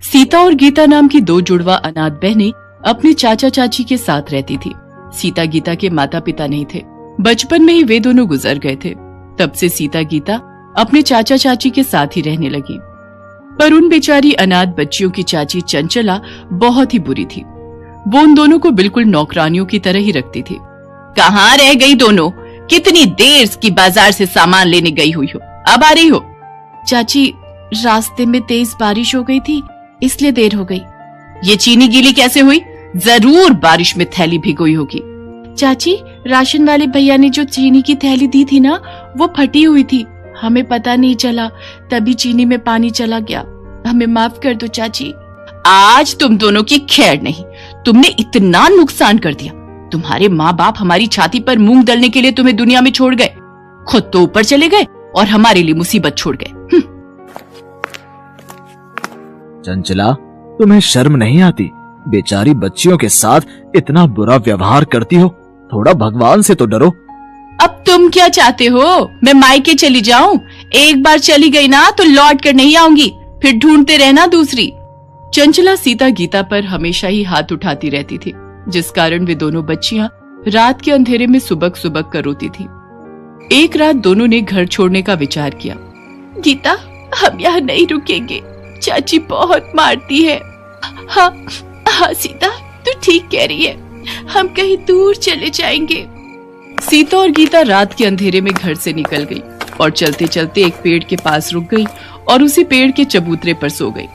सीता और गीता नाम की दो जुड़वा अनाथ बहनें अपने चाचा चाची के साथ रहती थी। सीता गीता के माता पिता नहीं थे, बचपन में ही वे दोनों गुजर गए थे। तब से सीता गीता अपने चाचा चाची के साथ ही रहने लगी। पर उन बेचारी अनाथ बच्चियों की चाची चंचला बहुत ही बुरी थी। वो उन दोनों को बिल्कुल नौकरानियों की तरह ही रखती थी। कहाँ रह गई दोनों? कितनी देर की बाजार से सामान लेने गई हुई हो, अब आ रही हो? चाची, रास्ते में तेज बारिश हो गई थी, इसलिए देर हो गई। ये चीनी गीली कैसे हुई? जरूर बारिश में थैली भिगोई होगी। चाची, राशन वाले भैया ने जो चीनी की थैली दी थी ना, वो फटी हुई थी, हमें पता नहीं चला, तभी चीनी में पानी चला गया। हमें माफ कर दो चाची। आज तुम दोनों की खैर नहीं, तुमने इतना नुकसान कर दिया। तुम्हारे माँ बाप हमारी छाती पर मूंग दलने के लिए तुम्हें दुनिया में छोड़ गए, खुद तो ऊपर चले गए और हमारे लिए मुसीबत छोड़ गए। चंचला, तुम्हें शर्म नहीं आती? बेचारी बच्चियों के साथ इतना बुरा व्यवहार करती हो। थोड़ा भगवान से तो डरो। अब तुम क्या चाहते हो? मैं मायके चली जाऊं? एक बार चली गई ना तो लौट कर नहीं आऊंगी, फिर ढूंढते रहना दूसरी। चंचला सीता गीता पर हमेशा ही हाथ उठाती रहती थी, जिस कारण वे दोनों बच्चियां रात के अंधेरे में सुबक सुबक कर रोती थी। एक रात दोनों ने घर छोड़ने का विचार किया। गीता, हम यहाँ नहीं रुकेंगे, चाची बहुत मारती है। हाँ सीता, तू ठीक कह रही है, हम कहीं दूर चले जाएंगे। सीता और गीता रात के अंधेरे में घर से निकल गई और चलते चलते एक पेड़ के पास रुक गई और उसी पेड़ के चबूतरे पर सो गई।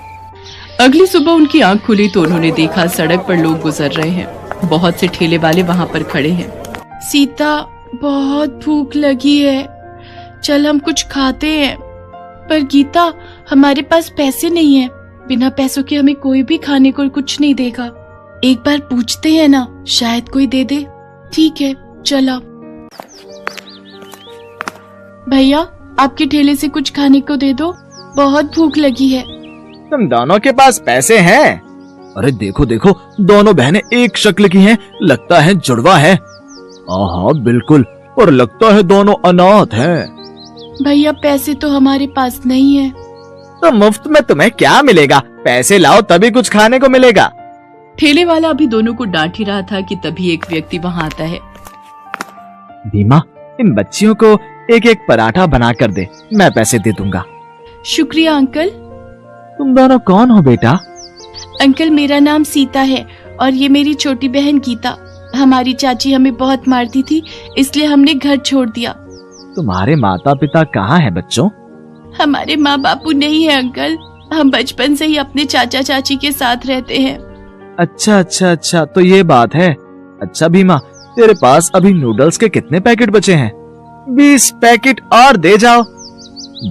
अगली सुबह उनकी आंख खुली तो उन्होंने देखा सड़क पर लोग गुजर रहे हैं। बहुत से ठेले वाले वहाँ पर खड़े हैं। सीता, बहुत भूख लगी है, चल हम कुछ खाते हैं। पर गीता, हमारे पास पैसे नहीं है, बिना पैसों के हमें कोई भी खाने को कुछ नहीं देगा। एक बार पूछते हैं ना, शायद कोई दे दे। ठीक है, चला। भैया, आपके ठेले से कुछ खाने को दे दो, बहुत भूख लगी है। तुम दोनों के पास पैसे हैं? अरे देखो देखो, दोनों बहनें एक शक्ल की हैं, लगता है जुड़वा है। हाँ बिल्कुल, और लगता है दोनों अनाथ हैं। भैया, पैसे तो हमारे पास नहीं है। तो मुफ्त में तुम्हें क्या मिलेगा? पैसे लाओ तभी कुछ खाने को मिलेगा। ठेले वाला अभी दोनों को डांट ही रहा था कि तभी एक व्यक्ति वहाँ आता है। भीमा, इन बच्चियों को एक एक पराठा बना कर दे, मैं पैसे दे दूंगा। शुक्रिया अंकल। तुम दोनों कौन हो बेटा? अंकल, मेरा नाम सीता है और ये मेरी छोटी बहन गीता। हमारी चाची हमें बहुत मारती थी, इसलिए हमने घर छोड़ दिया। तुम्हारे माता पिता कहाँ हैं बच्चों? हमारे माँ बापू नहीं है अंकल, हम बचपन से ही अपने चाचा चाची के साथ रहते हैं। अच्छा, तो ये बात है। अच्छा भीमा, तेरे पास अभी नूडल्स के कितने पैकेट बचे हैं? 20 पैकेट और दे जाओ।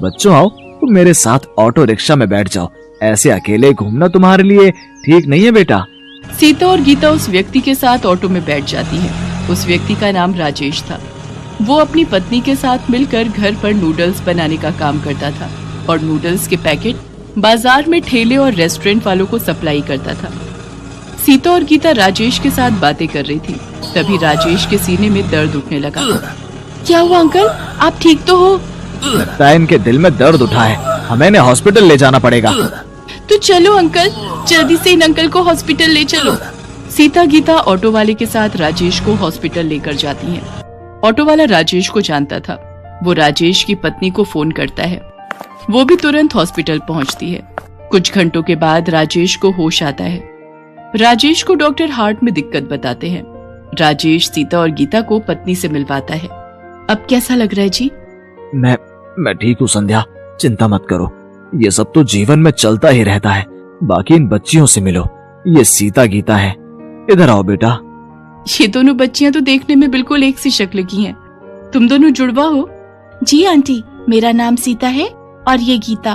बच्चों आओ, तुम मेरे साथ ऑटो रिक्शा में बैठ जाओ, ऐसे अकेले घूमना तुम्हारे लिए ठीक नहीं है बेटा। सीता और गीता उस व्यक्ति के साथ ऑटो में बैठ जाती है। उस व्यक्ति का नाम राजेश था। वो अपनी पत्नी के साथ मिलकर घर पर नूडल्स बनाने का काम करता था और नूडल्स के पैकेट बाजार में ठेले और रेस्टोरेंट वालों को सप्लाई करता था। सीता और गीता राजेश के साथ बातें कर रही थी, तभी राजेश के सीने में दर्द उठने लगा। क्या हुआ अंकल, आप ठीक तो हो? लगता है इनके दिल में दर्द उठा है, हमें इन्हें हॉस्पिटल ले जाना पड़ेगा। तो चलो अंकल, जल्दी से इन अंकल को हॉस्पिटल ले चलो। सीता गीता ऑटो वाले के साथ राजेश को हॉस्पिटल लेकर जाती हैं। ऑटो वाला राजेश को जानता था। वो राजेश की पत्नी को फोन करता है। वो भी तुरंत हॉस्पिटल पहुंचती है। कुछ घंटों के बाद राजेश को होश आता है। राजेश को डॉक्टर हार्ट में दिक्कत बताते हैं। राजेश सीता और गीता को पत्नी से मिलवाता है। अब कैसा लग रहा है जी? मैं ठीक हूँ संध्या, चिंता मत करो, ये सब तो जीवन में चलता ही रहता है। बाकी इन बच्चियों से मिलो, ये सीता गीता है। इधर आओ बेटा। ये दोनों बच्चियां तो देखने में बिल्कुल एक सी शक्ल की हैं। तुम दोनों जुड़वा हो? जी आंटी, मेरा नाम सीता है और ये गीता।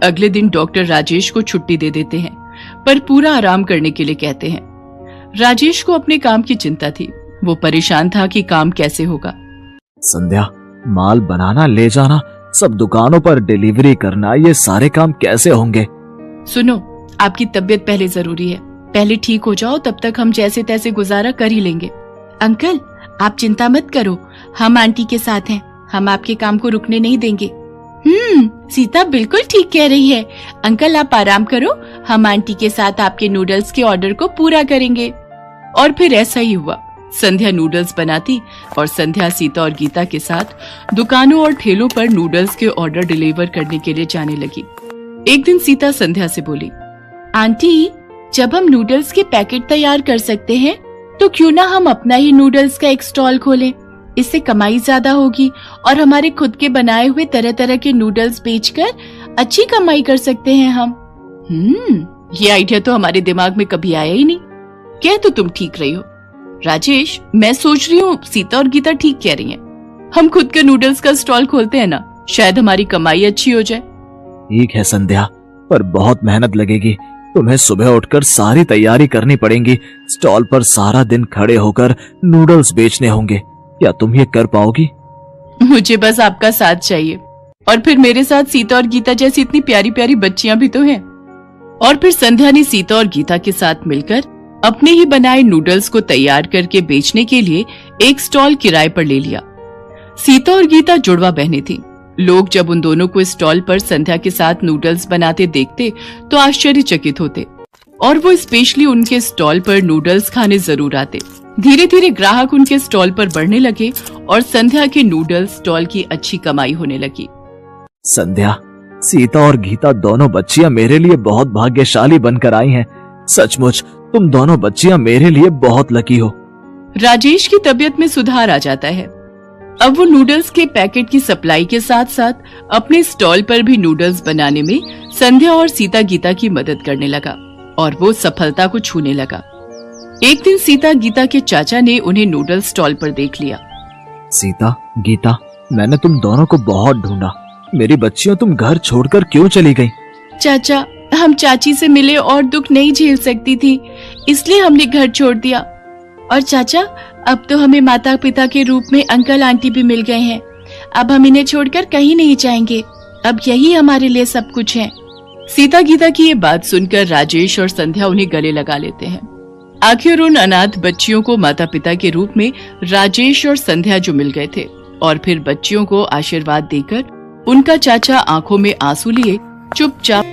अगले दिन डॉक्टर राजेश को छुट्टी दे देते हैं, पर पूरा आराम करने के लिए कहते हैं। राजेश को अपने काम की चिंता थी। वो परेशान था कि काम कैसे होगा। संध्या, माल बनाना, ले जाना, सब दुकानों पर डिलीवरी करना, ये सारे काम कैसे होंगे? सुनो, आपकी तबीयत पहले जरूरी है। पहले ठीक हो जाओ, तब तक हम जैसे तैसे गुजारा कर ही लेंगे। अंकल, आप चिंता मत करो, हम आंटी के साथ हैं, हम आपके काम को रुकने नहीं देंगे। सीता बिल्कुल ठीक कह रही है। अंकल आप आराम करो, हम आंटी के साथ आपके नूडल्स के ऑर्डर को पूरा करेंगे। और फिर ऐसा ही हुआ। संध्या नूडल्स बनाती और संध्या सीता और गीता के साथ दुकानों और ठेलों पर नूडल्स के ऑर्डर डिलीवर करने के लिए जाने लगी। एक दिन सीता संध्या से बोली, आंटी जब हम नूडल्स के पैकेट तैयार कर सकते हैं तो क्यों ना हम अपना ही नूडल्स का एक स्टॉल खोलें। इससे कमाई ज्यादा होगी और हमारे खुद के बनाए हुए तरह तरह के नूडल्स बेचकर अच्छी कमाई कर सकते हैं हम। ये आइडिया तो हमारे दिमाग में कभी आया ही नहीं। कह तो तुम ठीक रही हो राजेश, मैं सोच रही हूँ सीता और गीता ठीक कह रही हैं। हम खुद के नूडल्स का स्टॉल खोलते हैं ना, शायद हमारी कमाई अच्छी हो जाए। ठीक है संध्या, पर बहुत मेहनत लगेगी। तुम्हें सुबह उठकर सारी तैयारी करनी पड़ेगी। स्टॉल पर सारा दिन खड़े होकर नूडल्स बेचने होंगे। क्या तुम ये कर पाओगी? मुझे बस आपका साथ चाहिए, और फिर मेरे साथ सीता और गीता जैसी इतनी प्यारी प्यारी बच्चियां भी तो हैं। और फिर संध्या ने सीता और गीता के साथ मिलकर अपने ही बनाए नूडल्स को तैयार करके बेचने के लिए एक स्टॉल किराए पर ले लिया। सीता और गीता जुड़वा बहनें थीं। लोग जब उन दोनों को स्टॉल पर संध्या के साथ नूडल्स बनाते देखते तो आश्चर्यचकित होते और वो स्पेशली उनके स्टॉल पर नूडल्स खाने जरूर आते। धीरे धीरे ग्राहक उनके स्टॉल पर बढ़ने लगे और संध्या के नूडल्स स्टॉल की अच्छी कमाई होने लगी। संध्या, सीता और गीता दोनों बच्चियां मेरे लिए बहुत भाग्यशाली बनकर आई हैं। सचमुच तुम दोनों बच्चियां मेरे लिए बहुत लकी हो। राजेश की तबीयत में सुधार आ जाता है। अब वो नूडल्स के पैकेट की सप्लाई के साथ साथ अपने स्टॉल पर भी नूडल्स बनाने में संध्या और सीता गीता की मदद करने लगा और वो सफलता को छूने लगा। एक दिन सीता गीता के चाचा ने उन्हें नूडल्स स्टॉल पर देख लिया। सीता, गीता, मैंने तुम दोनों को बहुत ढूंढा। मेरी बच्चियों, तुम घर छोड़कर क्यों चली गई? चाचा, हम चाची से मिले और दुख नहीं झेल सकती थी, इसलिए हमने घर छोड़ दिया। और चाचा, अब तो हमें माता पिता के रूप में अंकल आंटी भी मिल गए हैं। अब हम इन्हें छोड़कर कहीं नहीं जाएंगे। अब यही हमारे लिए सब कुछ है। सीता गीता की ये बात सुनकर राजेश और संध्या उन्हें गले लगा लेते हैं। आखिर उन अनाथ बच्चियों को माता पिता के रूप में राजेश और संध्या जो मिल गए थे, और फिर बच्चियों को आशीर्वाद देकर उनका चाचा आंखों में आंसू लिए चुपचाप